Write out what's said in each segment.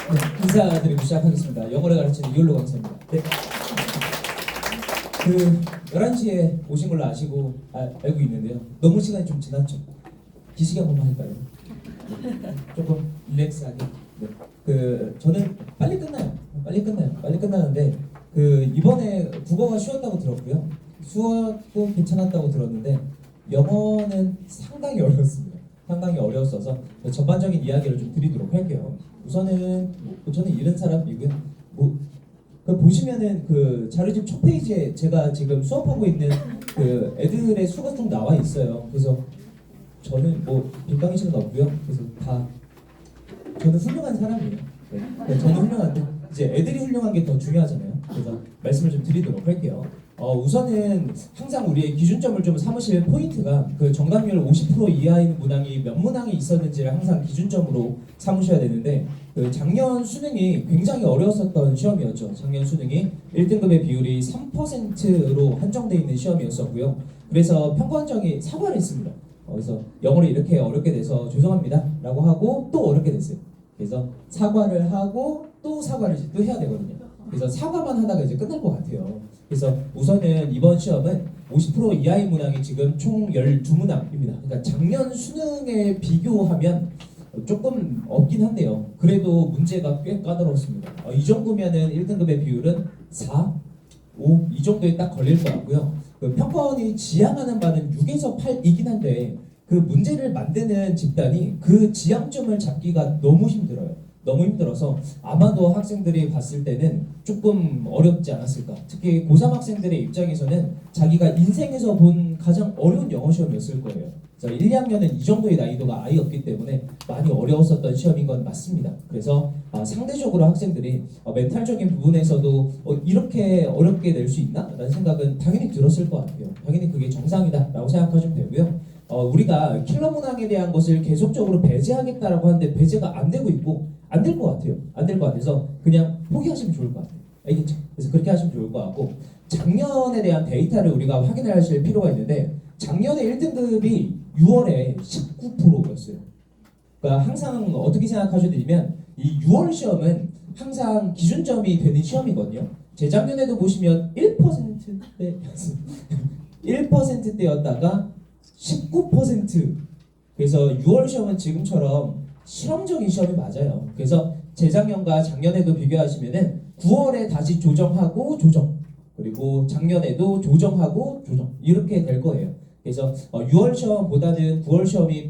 네, 인사드리고 시작하겠습니다. 영어를 가르치는 이율로 강사입니다. 네. 11시에 오신 걸로 알고 있는데요. 너무 시간이 좀 지났죠? 기시기 한 번만 할까요? 조금 릴렉스하게. 네. 저는 빨리 끝나는데 이번에 국어가 쉬웠다고 들었고요. 수학도 괜찮았다고 들었는데 영어는 상당히 어려웠습니다. 상당히 어려웠어서 전반적인 이야기를 좀 드리도록 할게요. 우선은 저는 이런 사람이고요. 보시면은 자료집 첫 페이지에 제가 지금 수업하고 있는 애들의 수가 좀 나와 있어요. 그래서 저는 빈강의 시는 없고요. 그래서 저는 훌륭한 사람이에요. 네, 저는 훌륭한데 이제 애들이 훌륭한 게 더 중요하잖아요. 그래서 말씀을 좀 드리도록 할게요. 우선은 항상 우리의 기준점을 좀 삼으실 포인트가 정답률 50% 이하인 문항이 몇 문항이 있었는지를 항상 기준점으로 삼으셔야 되는데 작년 수능이 굉장히 어려웠었던 시험이었죠. 작년 수능이 1등급의 비율이 3%로 한정되어 있는 시험이었었고요. 그래서 평가원장이 사과를 했습니다. 그래서 영어를 이렇게 어렵게 돼서 죄송합니다 라고 하고 또 어렵게 됐어요. 그래서 사과를 하고 또 사과를 또 해야 되거든요. 그래서 사과만 하다가 이제 끝날 것 같아요. 그래서 우선은 이번 시험은 50% 이하의 문항이 지금 총 12문항입니다. 그러니까 작년 수능에 비교하면 조금 없긴 한데요. 그래도 문제가 꽤 까다롭습니다. 이 정도면은 1등급의 비율은 4, 5 이 정도에 딱 걸릴 것 같고요. 평가원이 지향하는 바는 6에서 8이긴 한데 문제를 만드는 집단이 지향점을 잡기가 너무 힘들어요. 너무 힘들어서 아마도 학생들이 봤을 때는 조금 어렵지 않았을까. 특히 고3 학생들의 입장에서는 자기가 인생에서 본 가장 어려운 영어 시험이었을 거예요. 그래서 1, 2학년은 이 정도의 난이도가 아예 없기 때문에 많이 어려웠었던 시험인 건 맞습니다. 그래서 상대적으로 학생들이 멘탈적인 부분에서도 이렇게 어렵게 낼 수 있나? 라는 생각은 당연히 들었을 것 같아요. 당연히 그게 정상이다 라고 생각하시면 되고요. 우리가 킬러 문항에 대한 것을 계속적으로 배제하겠다라고 하는데 배제가 안 되고 있고 안 될 것 같아요. 안 될 것 같아서 그냥 포기하시면 좋을 것 같아요. 알겠죠? 그래서 그렇게 하시면 좋을 것 같고 작년에 대한 데이터를 우리가 확인하실 필요가 있는데 작년에 1등급이 6월에 19%였어요. 그러니까 항상 어떻게 생각하셔야 되냐면 이 6월 시험은 항상 기준점이 되는 시험이거든요. 재작년에도 보시면 1%대였어요. 1%대였다가 19% 그래서 6월 시험은 지금처럼 실험적인 시험이 맞아요. 그래서 재작년과 작년에도 비교하시면은 9월에 다시 조정하고 조정 그리고 작년에도 조정하고 조정 이렇게 될 거예요. 그래서 6월 시험보다는 9월 시험이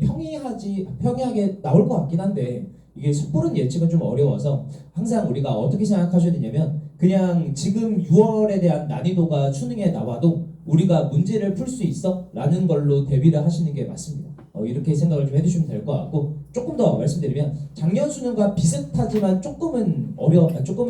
평이하게 나올 것 같긴 한데 이게 섣부른 예측은 좀 어려워서 항상 우리가 어떻게 생각하셔야 되냐면 그냥 지금 6월에 대한 난이도가 수능에 나와도 우리가 문제를 풀 수 있어? 라는 걸로 대비를 하시는 게 맞습니다. 이렇게 생각을 좀 해주시면 될 것 같고 조금 더 말씀드리면 작년 수능과 비슷하지만 조금은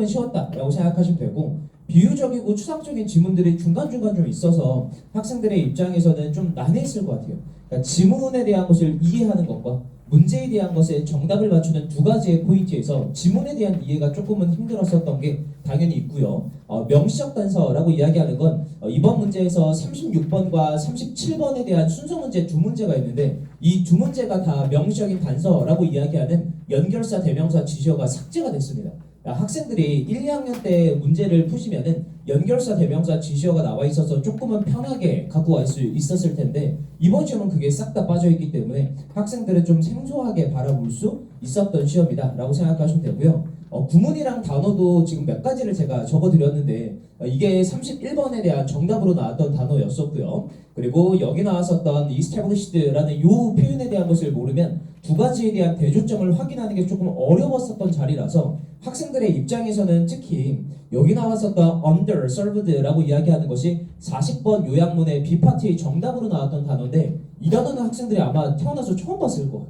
쉬웠다라고 생각하시면 되고 비유적이고 추상적인 지문들이 중간중간 좀 있어서 학생들의 입장에서는 좀 난해했을 것 같아요. 그러니까 지문에 대한 것을 이해하는 것과 문제에 대한 것에 정답을 맞추는 두 가지의 포인트에서 지문에 대한 이해가 조금은 힘들었었던 게 당연히 있고요. 명시적 단서라고 이야기하는 건 이번 문제에서 36번과 37번에 대한 순서 문제 두 문제가 있는데 이 두 문제가 다 명시적인 단서라고 이야기하는 연결사, 대명사, 지시어가 삭제가 됐습니다. 학생들이 1, 2학년 때 문제를 푸시면은 연결사, 대명사, 지시어가 나와 있어서 조금은 편하게 갖고 갈 수 있었을 텐데 이번 시험은 그게 싹 다 빠져 있기 때문에 학생들은 좀 생소하게 바라볼 수 있었던 시험이다라고 생각하시면 되고요. 구문이랑 단어도 지금 몇 가지를 제가 적어드렸는데 이게 31번에 대한 정답으로 나왔던 단어였었고요. 그리고 여기 나왔었던 established라는 요 표현에 대한 것을 모르면 두 가지에 대한 대조점을 확인하는 게 조금 어려웠었던 자리라서 학생들의 입장에서는 특히 여기 나왔었던 underserved라고 이야기하는 것이 40번 요약문의 B파트의 정답으로 나왔던 단어인데 이 단어는 학생들이 아마 태어나서 처음 봤을 것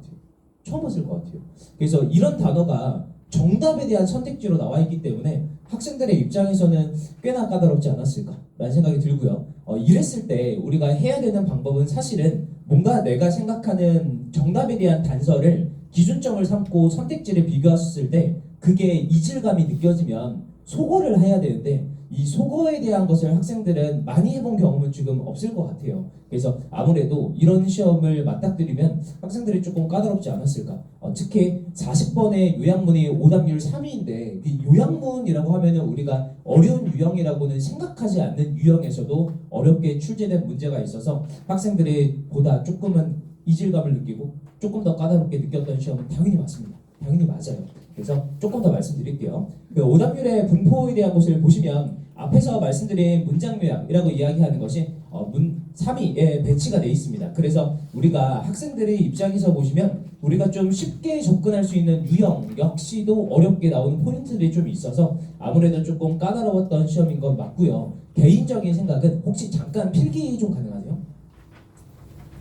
같아요. 그래서 이런 단어가 정답에 대한 선택지로 나와 있기 때문에 학생들의 입장에서는 꽤나 까다롭지 않았을까라는 생각이 들고요. 이랬을 때 우리가 해야 되는 방법은 사실은 뭔가 내가 생각하는 정답에 대한 단서를 기준점을 삼고 선택지를 비교했을 때 그게 이질감이 느껴지면 소거를 해야 되는데 이 속어에 대한 것을 학생들은 많이 해본 경험은 지금 없을 것 같아요. 그래서 아무래도 이런 시험을 맞닥뜨리면 학생들이 조금 까다롭지 않았을까. 특히 40번의 요약문이 오답률 3위인데 그 요약문이라고 하면은 우리가 어려운 유형이라고는 생각하지 않는 유형에서도 어렵게 출제된 문제가 있어서 학생들이 보다 조금은 이질감을 느끼고 조금 더 까다롭게 느꼈던 시험은 당연히 맞습니다. 당연히 맞아요. 그래서 조금 더 말씀드릴게요. 그 오답률의 분포에 대한 것을 보시면 앞에서 말씀드린 문장 요약이라고 이야기하는 것이 문 3위에 배치가 되어 있습니다. 그래서 우리가 학생들의 입장에서 보시면 우리가 좀 쉽게 접근할 수 있는 유형 역시도 어렵게 나오는 포인트들이 좀 있어서 아무래도 조금 까다로웠던 시험인 건 맞고요. 개인적인 생각은 혹시 잠깐 필기 좀 가능하세요?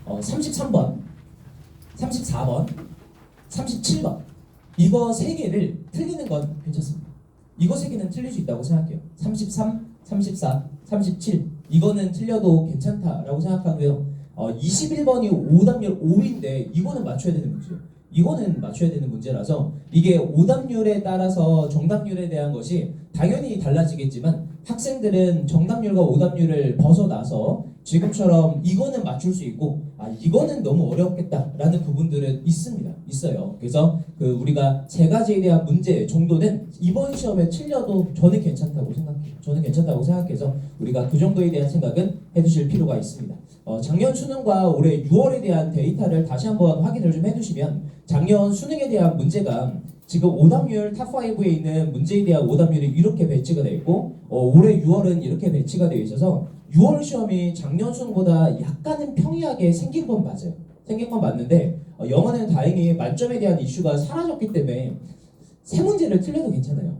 33번, 34번, 37번 이거 세 개를 틀리는 건 괜찮습니다. 이거 세 개는 틀릴 수 있다고 생각해요. 33, 34, 37 이거는 틀려도 괜찮다라고 생각하고요. 21번이 오답률 5인데 이거는 맞춰야 되는 문제예요. 이거는 맞춰야 되는 문제라서 이게 오답률에 따라서 정답률에 대한 것이 당연히 달라지겠지만 학생들은 정답률과 오답률을 벗어나서 지금처럼 이거는 맞출 수 있고 이거는 너무 어렵겠다라는 부분들은 있어요. 그래서 그 우리가 세 가지에 대한 문제 정도는 이번 시험에 틀려도 저는 괜찮다고 생각해요. 저는 괜찮다고 생각해서 우리가 그 정도에 대한 생각은 해두실 필요가 있습니다. 작년 수능과 올해 6월에 대한 데이터를 다시 한번 확인을 좀 해두시면 작년 수능에 대한 문제가 지금 오답률 탑5에 있는 문제에 대한 오답률이 이렇게 배치가 되어 있고 올해 6월은 이렇게 배치가 되어 있어서 6월 시험이 작년 수능보다 약간은 평이하게 생긴 건 맞아요. 생긴 건 맞는데 영어는 다행히 만점에 대한 이슈가 사라졌기 때문에 세 문제를 틀려도 괜찮아요.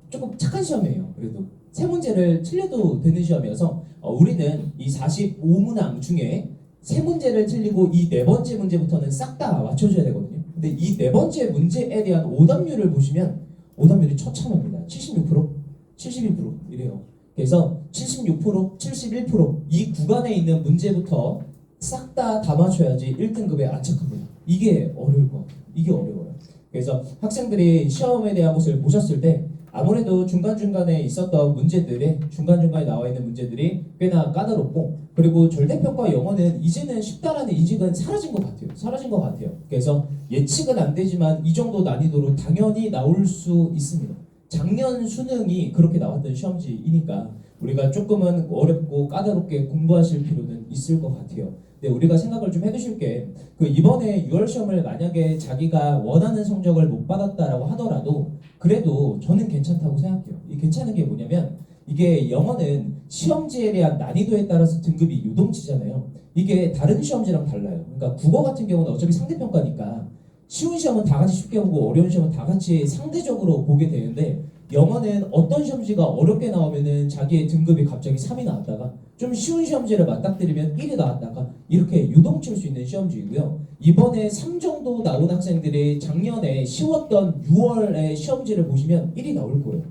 조금 착한 시험이에요. 그래도 세 문제를 틀려도 되는 시험이어서 우리는 이 45문항 중에 세 문제를 틀리고 이 네 번째 문제부터는 싹 다 맞춰줘야 되거든요. 근데 이 네 번째 문제에 대한 오답률을 보시면 오답률이 처참합니다. 76%, 71% 이래요. 그래서 76%, 71%이 구간에 있는 문제부터 싹 다 맞춰야지 1등급에 안착합니다. 이게 어려울 것 같아요. 이게 어려워요. 그래서 학생들이 시험에 대한 것을 보셨을 때 아무래도 중간중간에 있었던 문제들이 중간중간에 나와 있는 문제들이 꽤나 까다롭고 그리고 절대평가 영어는 이제는 쉽다라는 인식은 사라진 것 같아요. 사라진 것 같아요. 그래서 예측은 안 되지만 이 정도 난이도로 당연히 나올 수 있습니다. 작년 수능이 그렇게 나왔던 시험지이니까 우리가 조금은 어렵고 까다롭게 공부하실 필요는 있을 것 같아요. 근데 우리가 생각을 좀 해두실 게 그 이번에 6월 시험을 만약에 자기가 원하는 성적을 못 받았다라고 하더라도 그래도 저는 괜찮다고 생각해요. 이 괜찮은 게 뭐냐면 이게 영어는 시험지에 대한 난이도에 따라서 등급이 유동치잖아요. 이게 다른 시험지랑 달라요. 그러니까 국어 같은 경우는 어차피 상대평가니까 쉬운 시험은 다 같이 쉽게 보고 어려운 시험은 다 같이 상대적으로 보게 되는데 영어는 어떤 시험지가 어렵게 나오면은 자기의 등급이 갑자기 3이 나왔다가 좀 쉬운 시험지를 맞닥뜨리면 1이 나왔다가 이렇게 유동칠 수 있는 시험지이고요. 이번에 3 정도 나온 학생들이 작년에 쉬웠던 6월의 시험지를 보시면 1이 나올 거예요.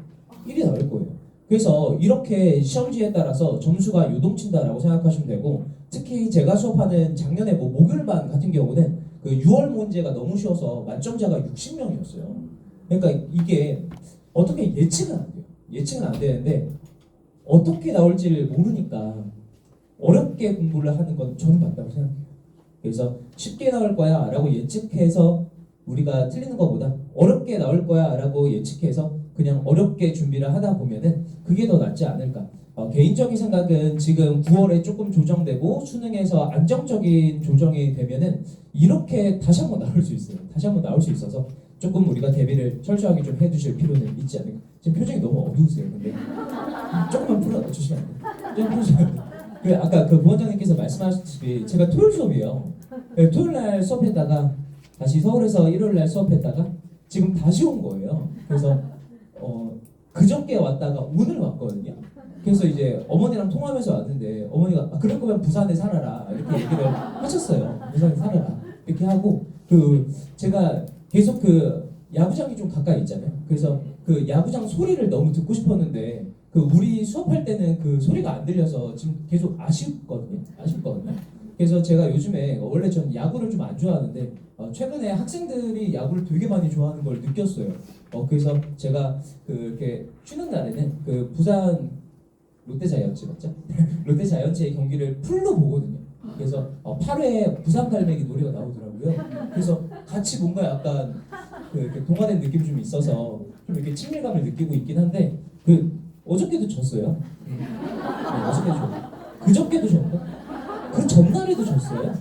1이 나올 거예요. 그래서 이렇게 시험지에 따라서 점수가 유동친다라고 생각하시면 되고 특히 제가 수업하는 작년에 목요일반 같은 경우는 그 6월 문제가 너무 쉬워서 만점자가 60명이었어요. 그러니까 이게 어떻게 예측은 안 돼요. 예측은 안 되는데 어떻게 나올지를 모르니까 어렵게 공부를 하는 건 저는 맞다고 생각해요. 그래서 쉽게 나올 거야 라고 예측해서 우리가 틀리는 것보다 어렵게 나올 거야 라고 예측해서 그냥 어렵게 준비를 하다 보면은 그게 더 낫지 않을까. 개인적인 생각은 지금 9월에 조금 조정되고 수능에서 안정적인 조정이 되면은 이렇게 다시 한번 나올 수 있어요. 다시 한번 나올 수 있어서 조금 우리가 대비를 철저하게 좀 해두실 필요는 있지 않을까. 지금 표정이 너무 어두우세요. 근데 조금만 풀어주시면 안 돼요. 좀 풀어주시면 안 돼요. 그 아까 그 부원장님께서 말씀하셨듯이 제가 토요일 수업이에요. 토요일 날 수업했다가 다시 서울에서 일요일 날 수업했다가 지금 다시 온 거예요. 그래서 그저께 왔다가 오늘 왔거든요. 그래서 이제 어머니랑 통화하면서 왔는데 어머니가 그럴 거면 부산에 살아라 이렇게 얘기를 하셨어요. 부산에 살아라 이렇게 하고 그 제가 계속 그 야구장이 좀 가까이 있잖아요. 그래서 그 야구장 소리를 너무 듣고 싶었는데 그 우리 수업할 때는 그 소리가 안 들려서 지금 계속 아쉽거든요. 그래서 제가 요즘에 원래 전 야구를 좀 안 좋아하는데 최근에 학생들이 야구를 되게 많이 좋아하는 걸 느꼈어요. 그래서 제가 그 이렇게 쉬는 날에는 그 부산 롯데자이언츠 맞죠? 롯데자이언츠의 경기를 풀로 보거든요. 그래서 8회 부산갈매기 노래가 나오더라고요. 그래서 같이 뭔가 약간 이렇게 동화된 느낌이 좀 있어서 좀 이렇게 친밀감을 느끼고 있긴 한데 어저께도 졌어요. 어저께도 졌고 그저께도 졌고 그 전날에도 졌어요.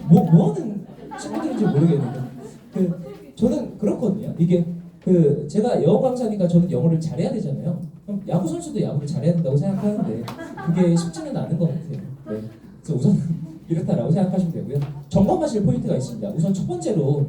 뭐 하는 친구들인지 모르겠는데 저는 그렇거든요. 이게 제가 영어 강사니까 저는 영어를 잘해야 되잖아요. 그럼 야구 선수도 야구를 잘해야 된다고 생각하는데 그게 쉽지는 않은 것 같아요. 네. 그래서 우선 이렇다라고 생각하시면 되고요. 점검하실 포인트가 있습니다. 우선 첫 번째로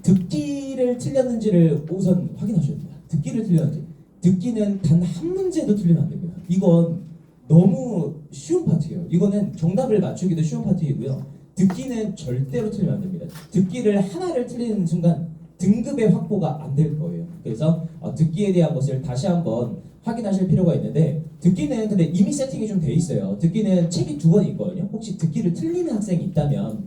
듣기를 틀렸는지를 우선 확인하셔야 됩니다. 듣기를 틀렸는지. 듣기는 단 한 문제도 틀리면 안 됩니다. 이건 너무 쉬운 파트예요. 이거는 정답을 맞추기도 쉬운 파트이고요. 듣기는 절대로 틀리면 안 됩니다. 듣기를 하나를 틀리는 순간 등급의 확보가 안 될 거예요. 그래서 듣기에 대한 것을 다시 한번 확인하실 필요가 있는데 듣기는 근데 이미 세팅이 좀 돼 있어요. 듣기는 책이 2권 있거든요. 혹시 듣기를 틀리는 학생이 있다면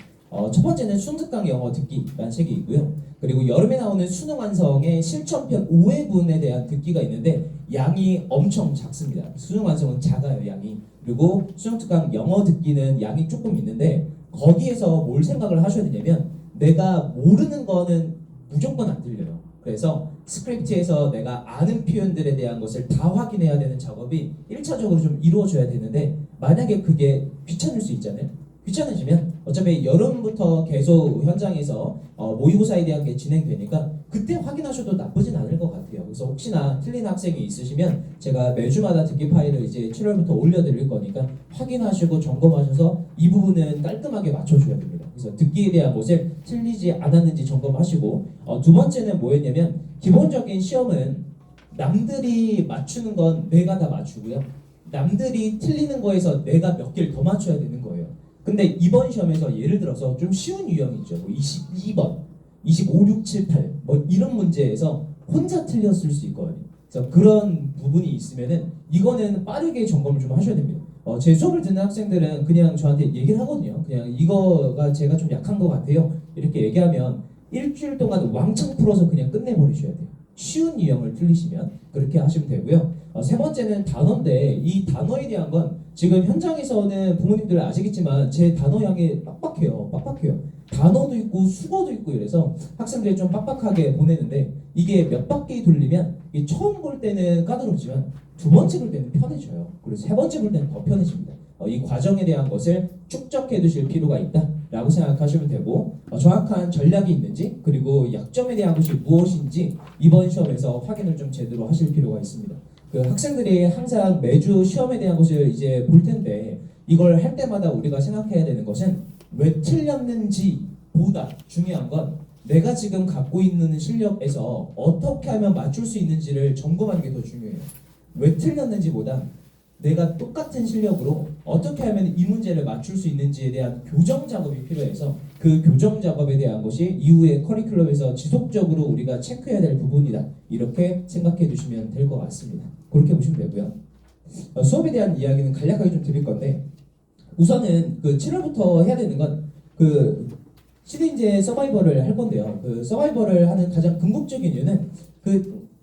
첫 번째는 순특강 영어 듣기라는 책이 있고요. 그리고 여름에 나오는 수능 완성의 실전편 5회분에 대한 듣기가 있는데 양이 엄청 작습니다. 수능 완성은 작아요, 양이. 그리고 수능특강 영어 듣기는 양이 조금 있는데 거기에서 뭘 생각을 하셔야 되냐면 내가 모르는 거는 무조건 안 들려요. 그래서 스크립트에서 내가 아는 표현들에 대한 것을 다 확인해야 되는 작업이 1차적으로 좀 이루어져야 되는데 만약에 그게 귀찮을 수 있잖아요. 귀찮으시면 어차피 여름부터 계속 현장에서 모의고사에 대한 게 진행되니까 그때 확인하셔도 나쁘진 않을 것 같아요. 그래서 혹시나 틀린 학생이 있으시면 제가 매주마다 듣기 파일을 이제 7월부터 올려드릴 거니까 확인하시고 점검하셔서 이 부분은 깔끔하게 맞춰줘야 됩니다. 그래서 듣기에 대한 것을 틀리지 않았는지 점검하시고 두 번째는 뭐였냐면 기본적인 시험은 남들이 맞추는 건 내가 다 맞추고요. 남들이 틀리는 거에서 내가 몇 개를 더 맞춰야 되는 거예요. 근데 이번 시험에서 예를 들어서 좀 쉬운 유형이죠. 뭐 22번, 25, 6, 7, 8 뭐 이런 문제에서 혼자 틀렸을 수 있거든요. 그래서 그런 부분이 있으면은 이거는 빠르게 점검을 좀 하셔야 됩니다. 제 수업을 듣는 학생들은 그냥 저한테 얘기를 하거든요. 그냥 이거가 제가 좀 약한 것 같아요. 이렇게 얘기하면 일주일 동안 왕창 풀어서 그냥 끝내버리셔야 돼요. 쉬운 유형을 틀리시면 그렇게 하시면 되고요. 세 번째는 단어인데 이 단어에 대한 건 지금 현장에서는 부모님들 아시겠지만 제 단어량이 빡빡해요. 단어도 있고 수어도 있고 이래서 학생들이 좀 빡빡하게 보내는데 이게 몇 바퀴 돌리면 처음 볼 때는 까다롭지만 두 번째 볼 때는 편해져요. 그리고 세 번째 볼 때는 더 편해집니다. 이 과정에 대한 것을 축적해 두실 필요가 있다라고 생각하시면 되고 정확한 전략이 있는지 그리고 약점에 대한 것이 무엇인지 이번 시험에서 확인을 좀 제대로 하실 필요가 있습니다. 학생들이 항상 매주 시험에 대한 것을 이제 볼 텐데 이걸 할 때마다 우리가 생각해야 되는 것은 왜 틀렸는지 보다 중요한 건 내가 지금 갖고 있는 실력에서 어떻게 하면 맞출 수 있는지를 점검하는 게 더 중요해요. 왜 틀렸는지보다 내가 똑같은 실력으로 어떻게 하면 이 문제를 맞출 수 있는지에 대한 교정 작업이 필요해서 그 교정 작업에 대한 것이 이후에 커리큘럼에서 지속적으로 우리가 체크해야 될 부분이다. 이렇게 생각해 두시면 될 것 같습니다. 그렇게 보시면 되고요. 수업에 대한 이야기는 간략하게 좀 드릴 건데 우선은 7월부터 해야 되는 건 시드인제 서바이벌을 할 건데요. 서바이벌을 하는 가장 궁극적인 이유는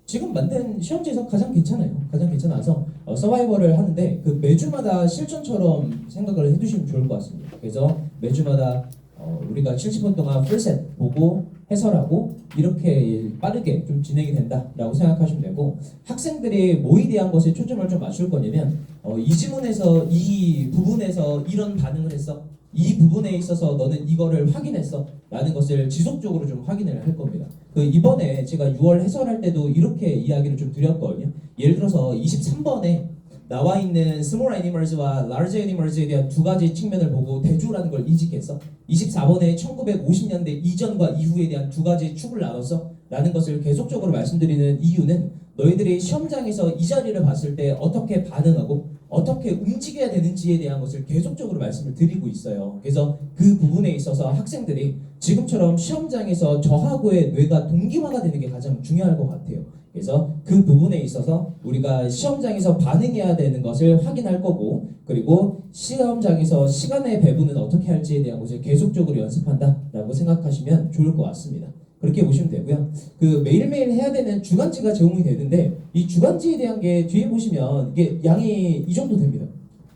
지금 만든 시험지에서 가장 괜찮아요. 가장 괜찮아서 서바이벌을 하는데 매주마다 실전처럼 생각을 해두시면 좋을 것 같습니다. 그래서 매주마다 우리가 70분 동안 풀셋 보고 해설하고 이렇게 빠르게 좀 진행이 된다라고 생각하시면 되고 학생들이 뭐에 대한 것에 초점을 좀 맞출 거냐면 이 지문에서 이 부분에서 이런 반응을 했어. 이 부분에 있어서 너는 이거를 확인했어 라는 것을 지속적으로 좀 확인을 할 겁니다. 이번에 제가 6월 해설할 때도 이렇게 이야기를 좀 드렸거든요. 예를 들어서 23번에 나와 있는 스몰 애니멀즈와 라지 애니멀즈에 대한 두 가지 측면을 보고 대조라는 걸 인식했어. 24번에 1950년대 이전과 이후에 대한 두 가지 축을 나눴어 라는 것을 계속적으로 말씀드리는 이유는 너희들이 시험장에서 이 자리를 봤을 때 어떻게 반응하고 어떻게 움직여야 되는지에 대한 것을 계속적으로 말씀을 드리고 있어요. 그래서 그 부분에 있어서 학생들이 지금처럼 시험장에서 저하고의 뇌가 동기화가 되는 게 가장 중요할 것 같아요. 그래서 그 부분에 있어서 우리가 시험장에서 반응해야 되는 것을 확인할 거고 그리고 시험장에서 시간의 배분은 어떻게 할지에 대한 것을 계속적으로 연습한다라고 생각하시면 좋을 것 같습니다. 그렇게 보시면 되고요. 그 매일매일 해야 되는 주간지가 제공이 되는데 이 주간지에 대한 게 뒤에 보시면 이게 양이 이 정도 됩니다.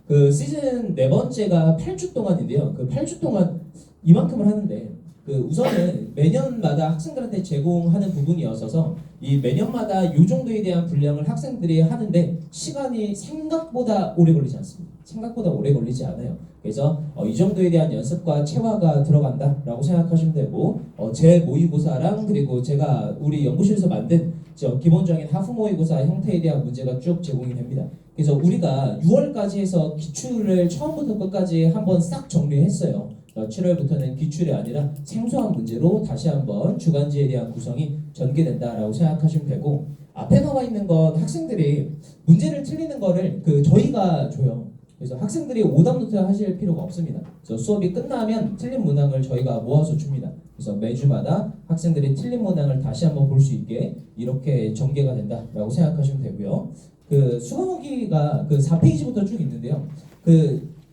그 시즌 네 번째가 8주 동안인데요. 그 8주 동안 이만큼을 하는데 그 우선은 매년마다 학생들한테 제공하는 부분이어서 이 매년마다 이 정도에 대한 분량을 학생들이 하는데 시간이 생각보다 오래 걸리지 않습니다. 생각보다 오래 걸리지 않아요. 그래서 이 정도에 대한 연습과 체화가 들어간다라고 생각하시면 되고 제 모의고사랑 그리고 제가 우리 연구실에서 만든 기본적인 하프 모의고사 형태에 대한 문제가 쭉 제공이 됩니다. 그래서 우리가 6월까지 해서 기출을 처음부터 끝까지 한번 싹 정리했어요. 7월부터는 기출이 아니라 생소한 문제로 다시 한번 주간지에 대한 구성이 전개된다라고 생각하시면 되고 앞에 나와 있는 건 학생들이 문제를 틀리는 거를 저희가 줘요. 그래서 학생들이 오답노트 하실 필요가 없습니다. 그래서 수업이 끝나면 틀린 문항을 저희가 모아서 줍니다. 그래서 매주마다 학생들이 틀린 문항을 다시 한번 볼 수 있게 이렇게 전개가 된다라고 생각하시면 되고요. 그 수강후기가 4페이지부터 쭉 있는데요.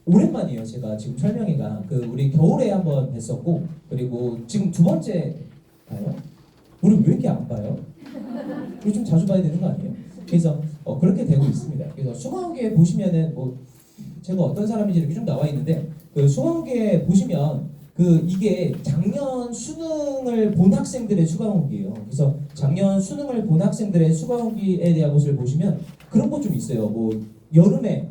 오랜만이에요. 제가 지금 설명회가 우리 겨울에 한번 뵀었고 그리고 지금 두 번째 봐요. 우리 왜 이렇게 안 봐요? 우리 좀 자주 봐야 되는 거 아니에요? 그래서 그렇게 되고 있습니다. 그래서 수강후기에 보시면은 제가 어떤 사람인지 이렇게 좀 나와 있는데 수강후기에 보시면 이게 작년 수능을 본 학생들의 수강후기예요. 그래서 작년 수능을 본 학생들의 수강후기에 대한 것을 보시면 그런 거 좀 있어요. 여름에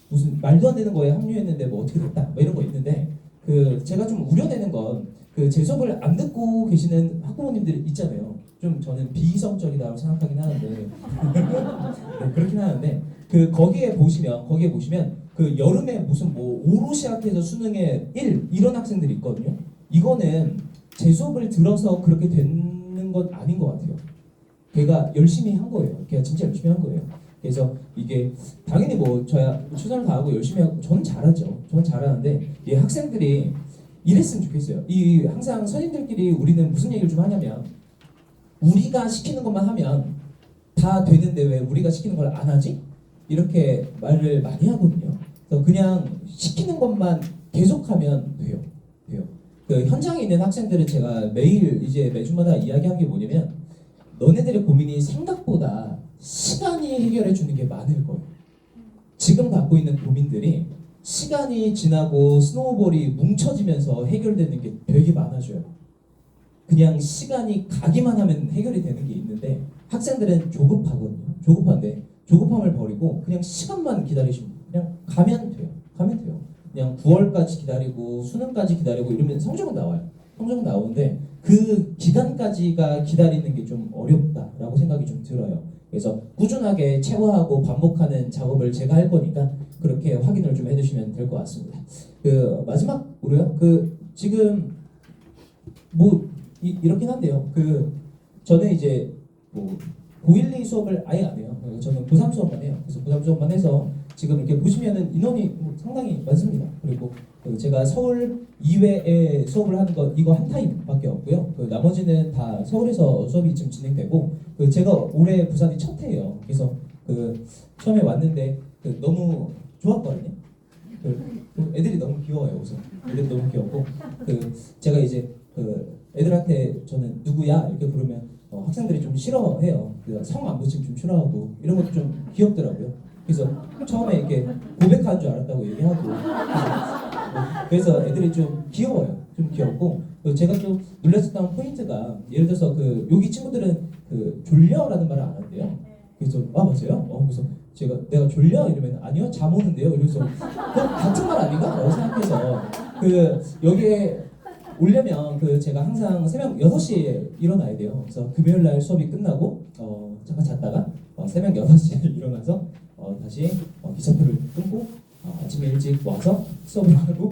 무슨 말도 안 되는 거에 합류했는데 어떻게 됐다 이런 거 있는데 제가 좀 우려되는 건 제 수업을 안 듣고 계시는 학부모님들 있잖아요. 좀 저는 비이성적이다고 생각하긴 하는데 네, 그렇긴 하는데 거기에 보시면 여름에 무슨 5로 시작해서 수능에 1 이런 학생들이 있거든요. 이거는 제 수업을 들어서 그렇게 되는 건 아닌 것 같아요. 걔가 열심히 한 거예요. 걔가 진짜 열심히 한 거예요. 그래서 이게 당연히 저야 최선을 다하고 열심히 하고 저는 잘하죠. 저는 잘하는데 이 학생들이 이랬으면 좋겠어요. 항상 선생님들끼리 우리는 무슨 얘기를 좀 하냐면 우리가 시키는 것만 하면 다 되는데 왜 우리가 시키는 걸 안 하지? 이렇게 말을 많이 하거든요. 그래서 그냥 시키는 것만 계속하면 돼요. 현장에 있는 학생들은 제가 매일 이제 매주마다 이야기한 게 뭐냐면 너네들의 고민이 생각보다 시간이 해결해 주는 게 많을 거예요. 지금 갖고 있는 고민들이 시간이 지나고 스노우볼이 뭉쳐지면서 해결되는 게 되게 많아져요. 그냥 시간이 가기만 하면 해결이 되는 게 있는데 학생들은 조급하거든요. 조급한데 조급함을 버리고 그냥 시간만 기다리시면 그냥 가면 돼요. 그냥 9월까지 기다리고 수능까지 기다리고 이러면 성적은 나와요. 성적은 나오는데 그 기간까지가 기다리는 게 좀 어렵다라고 생각이 좀 들어요. 그래서 꾸준하게 체화하고 반복하는 작업을 제가 할 거니까 그렇게 확인을 좀 해주시면 될 것 같습니다. 마지막으로요. 지금 이렇긴 한데요. 저는 이제 고1, 2 수업을 아예 안 해요. 저는 고3 수업만 해요. 그래서 고3 수업만 해서 지금 이렇게 보시면은 인원이 상당히 많습니다. 그리고 제가 서울 이외에 수업을 하는 거 이거 한 타임밖에 없고요. 나머지는 다 서울에서 수업이 지금 진행되고 제가 올해 부산이 첫 해예요. 그래서 처음에 왔는데 너무 좋았거든요. 애들이 너무 귀여워요. 우선 애들이 너무 귀엽고 제가 이제 애들한테 저는 누구야 이렇게 부르면 학생들이 좀 싫어해요. 성 안 붙이면 좀 싫어하고 이런 것도 좀 귀엽더라고요. 그래서 처음에 이렇게 고백한 줄 알았다고 얘기하고 그래서 애들이 좀 귀여워요. 좀 귀엽고 제가 좀 놀랐었던 포인트가 예를 들어서 여기 친구들은 졸려라는 말을 안 한대요. 그래서 맞아요? 그래서 내가 졸려 이러면 아니요 잠 오는데요. 이래서 같은 말 아닌가? 라고 생각해서 여기에 오려면 제가 항상 새벽 6시에 일어나야 돼요. 그래서 금요일날 수업이 끝나고 잠깐 잤다가 새벽 6시에 일어나서 다시 기차표를 끊고 아침에 일찍 와서 수업을 하고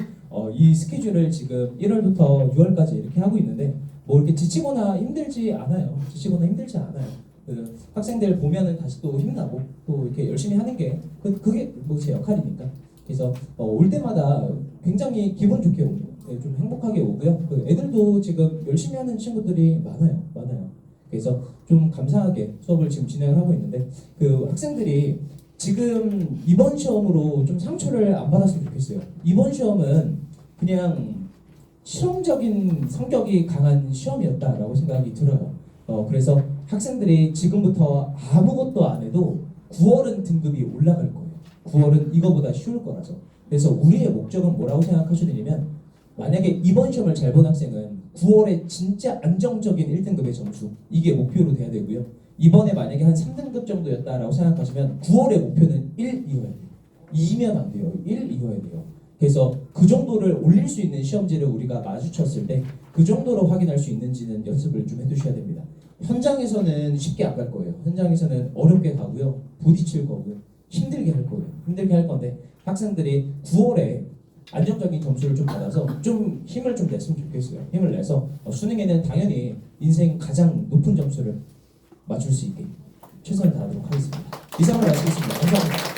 이 스케줄을 지금 1월부터 6월까지 이렇게 하고 있는데 이렇게 지치거나 힘들지 않아요. 학생들 보면은 다시 또 힘나고 또 이렇게 열심히 하는 게 그게 제 역할이니까. 그래서 올 때마다 굉장히 기분 좋게 오고 좀 행복하게 오고요. 애들도 지금 열심히 하는 친구들이 많아요. 그래서 좀 감사하게 수업을 지금 진행을 하고 있는데 학생들이 지금 이번 시험으로 좀 상처를 안 받았으면 좋겠어요. 이번 시험은 그냥 실험적인 성격이 강한 시험이었다라고 생각이 들어요. 그래서 학생들이 지금부터 아무것도 안 해도 9월은 등급이 올라갈 거예요. 9월은 이거보다 쉬울 거라서. 그래서 우리의 목적은 뭐라고 생각하셔야 되냐면 만약에 이번 시험을 잘 본 학생은 9월에 진짜 안정적인 1등급의 점수 이게 목표로 돼야 되고요. 이번에 만약에 한 3등급 정도였다라고 생각하시면 9월의 목표는 1 이어야 돼요. 2면 안 돼요. 1 이어야 돼요. 그래서 그 정도를 올릴 수 있는 시험지를 우리가 마주쳤을 때 그 정도로 확인할 수 있는지는 연습을 좀 해두셔야 됩니다. 현장에서는 쉽게 안 갈 거예요. 현장에서는 어렵게 가고요. 부딪힐 거고요. 힘들게 할 거예요. 힘들게 할 건데 학생들이 9월에 안정적인 점수를 좀 받아서 좀 힘을 좀 냈으면 좋겠어요. 힘을 내서 수능에는 당연히 인생 가장 높은 점수를 맞출 수 있게 최선을 다하도록 하겠습니다. 이상으로 마치겠습니다. 감사합니다.